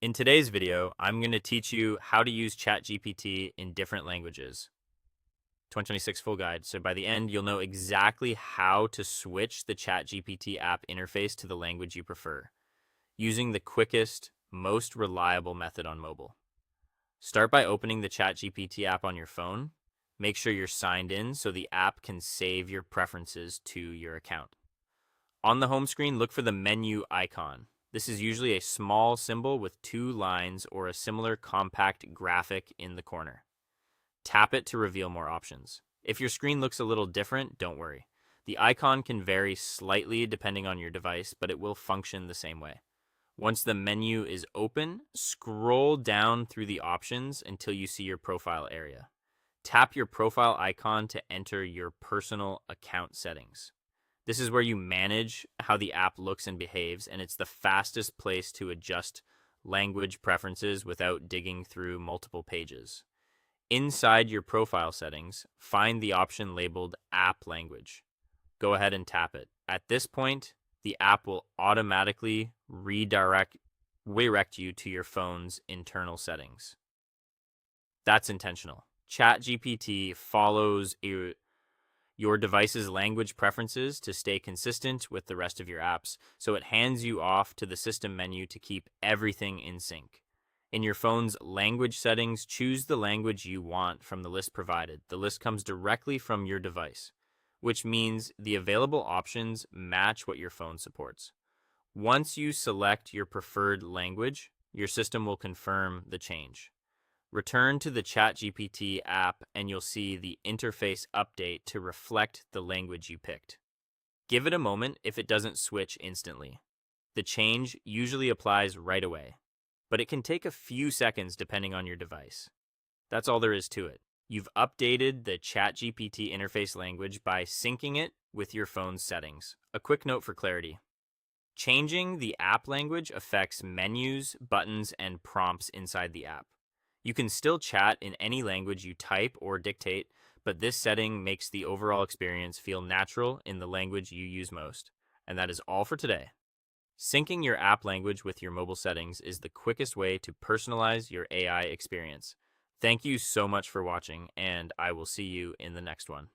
In today's video, I'm going to teach you how to use ChatGPT in different languages. 2026 full guide. So by the end, you'll know exactly how to switch the ChatGPT app interface to the language you prefer, using the quickest, most reliable method on mobile. Start by opening the ChatGPT app on your phone. Make sure you're signed in so the app can save your preferences to your account. On the home screen, look for the menu icon. This is usually a small symbol with two lines or a similar compact graphic in the corner. Tap it to reveal more options. If your screen looks a little different, don't worry. The icon can vary slightly depending on your device, but it will function the same way. Once the menu is open, scroll down through the options until you see your profile area. Tap your profile icon to enter your personal account settings. This is where you manage how the app looks and behaves, and it's the fastest place to adjust language preferences without digging through multiple pages. Inside your profile settings, find the option labeled App Language. Go ahead and tap it. At this point, the app will automatically redirect you to your phone's internal settings. That's intentional. ChatGPT follows your device's language preferences to stay consistent with the rest of your apps, so it hands you off to the system menu to keep everything in sync. In your phone's language settings, choose the language you want from the list provided. The list comes directly from your device, which means the available options match what your phone supports. Once you select your preferred language, your system will confirm the change. Return to the ChatGPT app and you'll see the interface update to reflect the language you picked. Give it a moment if it doesn't switch instantly. The change usually applies right away, but it can take a few seconds depending on your device. That's all there is to it. You've updated the ChatGPT interface language by syncing it with your phone's settings. A quick note for clarity. Changing the app language affects menus, buttons, and prompts inside the app. You can still chat in any language you type or dictate, but this setting makes the overall experience feel natural in the language you use most. And that is all for today. Syncing your app language with your mobile settings is the quickest way to personalize your AI experience. Thank you so much for watching, and I will see you in the next one.